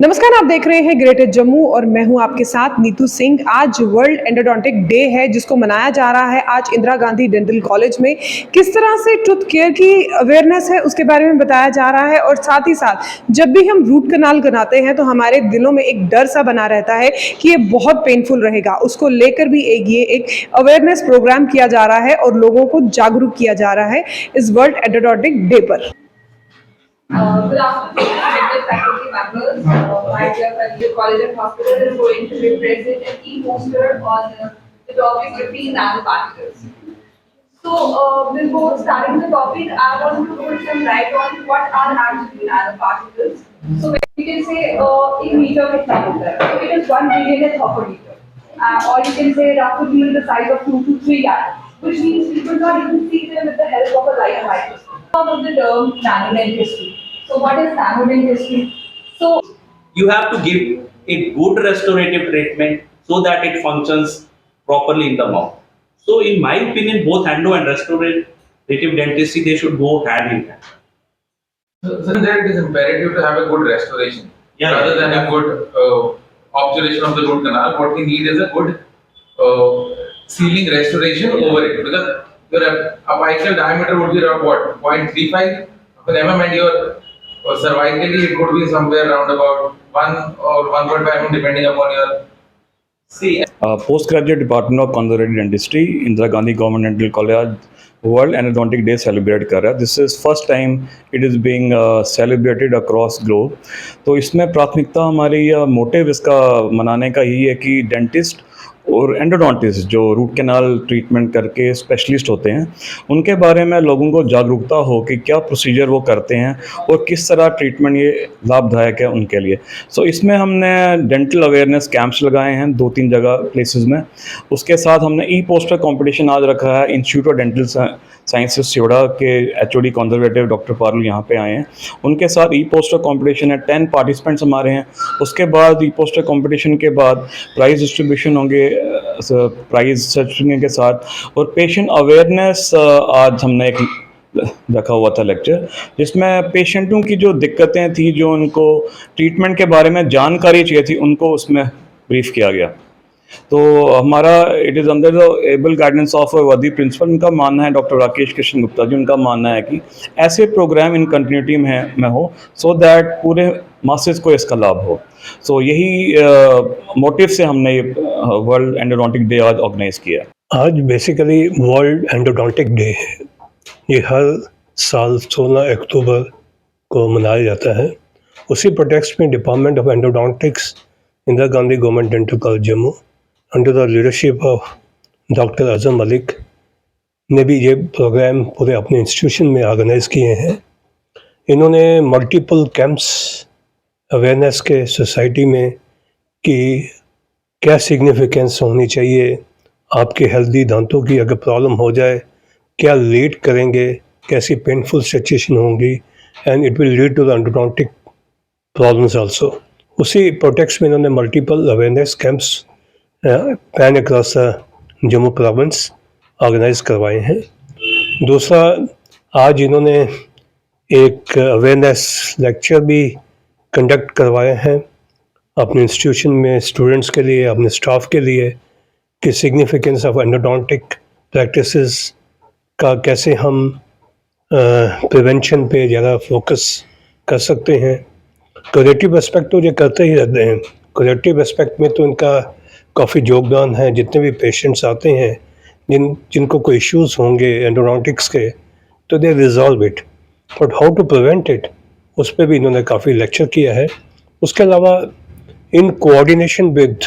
नमस्कार, आप देख रहे हैं ग्रेटर जम्मू और मैं हूं आपके साथ नीतू सिंह। आज वर्ल्ड एंडोडोंटिक डे है जिसको मनाया जा रहा है आज इंदिरा गांधी डेंटल कॉलेज में। किस तरह से टूथ केयर की अवेयरनेस है उसके बारे में बताया जा रहा है और साथ ही साथ जब भी हम रूट कनाल बनाते हैं तो हमारे दिलों में एक डर सा बना रहता है कि ये बहुत पेनफुल रहेगा। उसको लेकर भी एक अवेयरनेस प्रोग्राम किया जा रहा है और लोगों को जागरूक किया जा रहा है इस वर्ल्ड एंडोडोंटिक डे पर। Good afternoon, medical faculty members. My dear colleague, college and hospital is going to be present an e-poster on the topic between nanoparticles. Before starting the topic, I want to put some light on what are actually nanoparticles. So, we can say in meter कितना होता है? So, it is 1 million and half a meter. Or you can say roughly the size of 2 to 3 yards, which means people can't even see them with the help of a light microscope. Of the term nanodentistry. So what is nanodentistry? So you have to give a good restorative treatment so that it functions properly in the mouth. So in my opinion, both endo and restorative dentistry, they should go hand in hand. So then it is imperative to have a good restoration rather than a good obturation of the root canal. What we need is a good sealing restoration over it, because your apical diameter would be around what, 0.35 of an mm, and your cervically it could be somewhere around about 1 or 1.5 mm depending upon your. Postgraduate Department of Conservative Dentistry, Indira Gandhi Government Dental College World Endodontic Day celebrate कर रहा है. This is first time it is being celebrated across globe. तो इसमें प्राथमिकता हमारी motive इसका मनाने का यही है कि डेंटिस्ट और एंडोडोंटिस्ट जो रूट कैनाल ट्रीटमेंट करके स्पेशलिस्ट होते हैं उनके बारे में लोगों को जागरूकता हो कि क्या प्रोसीजर वो करते हैं और किस तरह ट्रीटमेंट ये लाभदायक है उनके लिए. सो इसमें हमने डेंटल अवेयरनेस कैंप्स लगाए हैं 2-3 जगह प्लेसेस में. उसके साथ हमने ई पोस्टर कंपटीशन आज रखा है. इंस्टीट्यूट ऑफ डेंटल साइंसेस सिवड़ा के एचओडी कंजर्वेटिव डॉक्टर पारुल यहाँ पे आए हैं. उनके साथ ई पोस्टर कंपटीशन है. 10 पार्टिसिपेंट्स हमारे हैं. उसके बाद ई पोस्टर कंपटीशन के बाद प्राइज डिस्ट्रीब्यूशन होंगे प्राइज सर्टिफिकेट के साथ, और पेशेंट अवेयरनेस आज हमने एक रखा हुआ था लेक्चर जिसमें पेशेंटों की जो दिक्कतें थी, जो उनको ट्रीटमेंट के बारे में जानकारी चाहिए थी, उनको उसमें ब्रीफ किया गया. तो हमारा it is under the able guidance of वर्दी प्रिंसिपल. उनका मानना है, डॉक्टर राकेश कृष्ण गुप्ता जी, उनका मानना है कि ऐसे प्रोग्राम इन कंटिन्यूटी में हो सो दैट पूरे मासेस को इसका लाभ हो. सो यही मोटिव से हमने ये वर्ल्ड एंडोडोंटिक डे आज ऑर्गेनाइज किया. आज बेसिकली वर्ल्ड एंडोडोंटिक डे है. ये हर साल 16 अक्टूबर को मनाया जाता है. उसी प्रोटेक्स्ट में department of endodontics Indira Gandhi government dental college Jammu under the leadership of doctor अजम मलिक ने भी ये प्रोग्राम पूरे अपने इंस्टीट्यूशन में ऑर्गेनाइज किए हैं. इन्होंने मल्टीपल कैंप्स अवेयरनेस के सोसाइटी में कि क्या सिग्निफिकेंस होनी चाहिए आपके हेल्दी दांतों की, अगर प्रॉब्लम हो जाए क्या लेट करेंगे, कैसी पेनफुल सिचुएशन होंगी, and it will lead to the endodontic problems also. उसी प्रोटेक्ट्स में इन्होंने multiple awareness camps pan across Jammu province organise करवाए हैं. दूसरा, आज इन्होंने एक अवेयरनेस लेक्चर भी कंडक्ट करवाए हैं अपने इंस्टीट्यूशन में स्टूडेंट्स के लिए, अपने स्टाफ के लिए, कि सिग्निफिकेंस ऑफ एंडोडोंटिक प्रैक्टिसेस का कैसे हम प्रिवेंशन पे ज़्यादा फोकस कर सकते हैं. क्रिएटिव एस्पेक्ट तो ये करते ही रहते हैं. क्रिएटिव एस्पेक्ट में तो इनका काफ़ी योगदान है. जितने भी पेशेंट्स आते हैं जिनको कोई इश्यूज़ होंगे एंडोडोंटिक्स के, तो they resolve it, but how to prevent it उस पर भी इन्होंने काफ़ी लेक्चर किया है. उसके अलावा in coordination with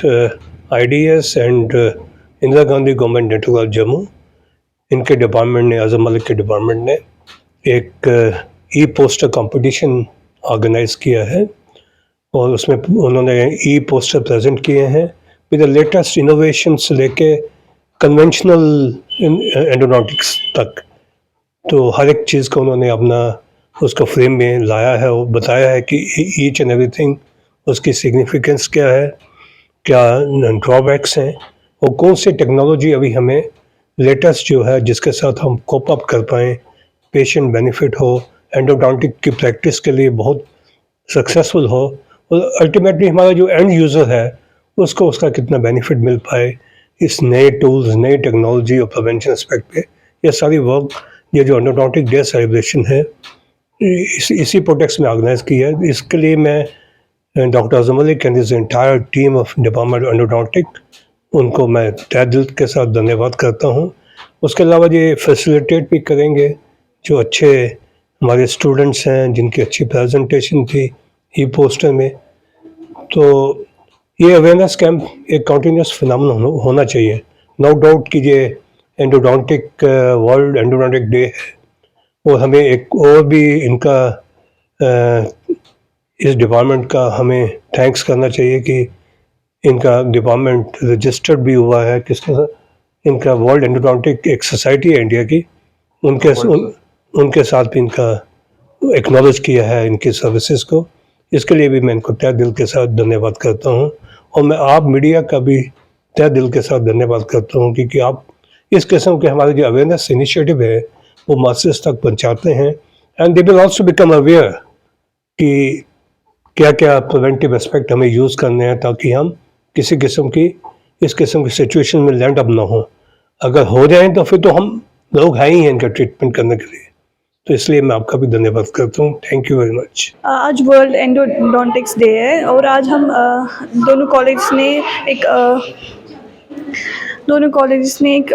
IDS and Indira Gandhi government dental college Jammu, इनके डिपार्टमेंट ने, आज़म मलिक के डिपार्टमेंट ने एक ई पोस्टर कंपटीशन ऑर्गेनाइज किया है और उसमें उन्होंने ई पोस्टर प्रेजेंट किए हैं विद द लेटेस्ट इनोवेशंस लेके कन्वेंशनल एंडोडोंटिक्स तक. तो हर एक चीज़ को उन्होंने अपना उसको फ्रेम में लाया है और बताया है कि ईच एंड एवरीथिंग उसकी सिग्निफिकेंस क्या है, क्या ड्रॉबैक्स हैं और कौन सी टेक्नोलॉजी अभी हमें लेटेस्ट जो है जिसके साथ हम कोप अप कर पाएँ, पेशेंट बेनिफिट हो, एंडोडोंटिक की प्रैक्टिस के लिए बहुत सक्सेसफुल हो, और अल्टीमेटली हमारा जो एंड यूज़र है उसको उसका कितना बेनिफिट मिल पाए इस नए टूल्स, नई टेक्नोलॉजी और प्रिवेंशन एस्पेक्ट पे। ये सारी वर्क, ये जो एंडोडोंटिक डे सेलिब्रेशन है, इसी प्रोटेक्ट में ऑर्गेनाइज की है। इसके लिए मैं doctor Azam Malik and this entire team of department endodontic, उनको मैं तहे दिल के साथ धन्यवाद करता हूँ। उसके अलावा ये फैसिलिटेट भी करेंगे जो अच्छे हमारे स्टूडेंट्स हैं जिनकी अच्छी प्रेजेंटेशन थी ई पोस्टर में। तो ये अवेयरनेस कैंप एक कंटिन्यूस फिनोमेनन होना चाहिए। नो डाउट कि ये एंडोडोंटिक वर्ल्ड एंडोडोंटिक डे है और हमें एक और भी इनका इस डिपार्टमेंट का हमें थैंक्स करना चाहिए कि इनका डिपार्टमेंट रजिस्टर्ड भी हुआ है किसके साथ, इनका वर्ल्ड एंडोडोंटिक एक सोसाइटी है इंडिया की, उनके साथ भी इनका एक्नॉलेज किया है इनकी सर्विसेज को। इसके लिए भी मैं इनको तहे दिल के साथ धन्यवाद करता हूँ और मैं आप मीडिया का भी तहे दिल के साथ धन्यवाद करता हूँ क्योंकि आप इस किस्म के हमारे जो अवेयरनेस इनिशिएटिव है वो मासेस तक पहुँचाते हैं and they will also become aware कि क्या क्या प्रिवेंटिव एस्पेक्ट हमें यूज़ करने हैं ताकि हम किसी किस्म की इस किस्म की सिचुएशन में लैंड अप ना हो। अगर हो जाए तो फिर तो हम लोग हैं ही हैं इनका ट्रीटमेंट करने के लिए। तो इसलिए मैं आपका भी धन्यवाद करता हूँ। Thank you very much. आज वर्ल्ड एंडोडोंटिक्स डे है और आज हम दोनों कॉलेज ने एक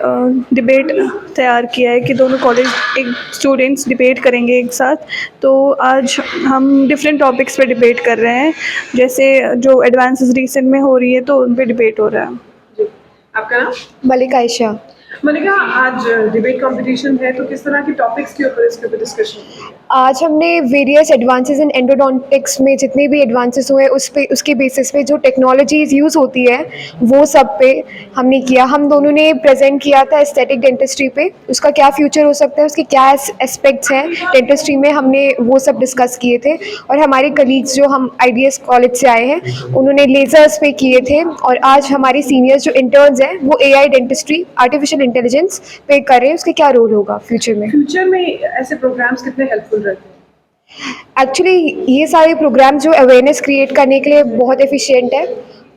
डिबेट तैयार किया है कि दोनों कॉलेज एक स्टूडेंट्स डिबेट करेंगे एक साथ। तो आज हम डिफरेंट टॉपिक्स पे डिबेट कर रहे हैं, जैसे जो एडवांसेस रिसेंट में हो रही है तो उन पे डिबेट हो रहा है। जी, आपका नाम? मलिका आयशा। मलिका, आज डिबेट कंपटीशन है तो किस तरह के टॉपिक्स के ऊपर इसके ऊपर डिस्कशन? आज हमने वेरियस एडवांसेस इन एंडोडोंटिक्स में जितने भी एडवांसेस हुए उसके बेसिस पे जो टेक्नोलॉजीज़ यूज़ होती है वो सब पे हमने किया। हम दोनों ने प्रेजेंट किया था एस्थेटिक डेंटिस्ट्री पे, उसका क्या फ्यूचर हो सकता है, उसके क्या एस्पेक्ट्स हैं डेंटिस्ट्री में, हमने वो सब डिस्कस किए थे। और हमारे कलीग्स जो हम IDS कॉलेज से आए हैं उन्होंने लेज़र्स पे किए थे। और आज हमारे सीनियर्स जो इंटर्न्स हैं वो AI डेंटिस्ट्री, आर्टिफिशियल इंटेलिजेंस पे कर रहे हैं, उसके क्या रोल होगा फ्यूचर में ऐसे प्रोग्राम्स कितने हेल्पफुल रहते हैं? एक्चुअली ये सारे प्रोग्राम जो अवेयरनेस क्रिएट करने के लिए बहुत एफिशिएंट है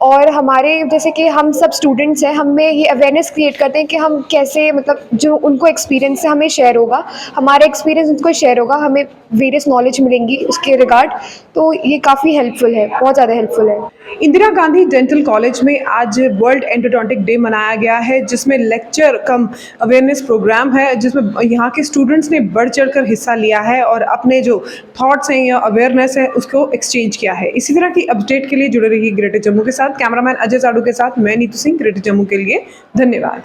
और हमारे जैसे कि हम सब स्टूडेंट्स हैं, हमें ये अवेयरनेस क्रिएट करते हैं कि हम कैसे, मतलब जो उनको एक्सपीरियंस है हमें शेयर होगा, हमारा एक्सपीरियंस उनको शेयर होगा, हमें वेरियस नॉलेज मिलेंगी उसके रिगार्ड। तो ये काफ़ी हेल्पफुल है, बहुत ज़्यादा हेल्पफुल है। इंदिरा गांधी डेंटल कॉलेज में आज वर्ल्ड एंडोडोंटिक डे मनाया गया है जिसमें लेक्चर कम अवेयरनेस प्रोग्राम है जिसमें यहाँ के स्टूडेंट्स ने बढ़ चढ़कर हिस्सा लिया है और अपने जो थॉट्स हैं या अवेयरनेस है उसको एक्सचेंज किया है। इसी तरह की अपडेट के लिए जुड़े रहिए ग्रेटर जम्मू के साथ। कैमरामैन अजय साडू के साथ मैं नीतू सिंह, ग्रेटर जम्मू के लिए धन्यवाद।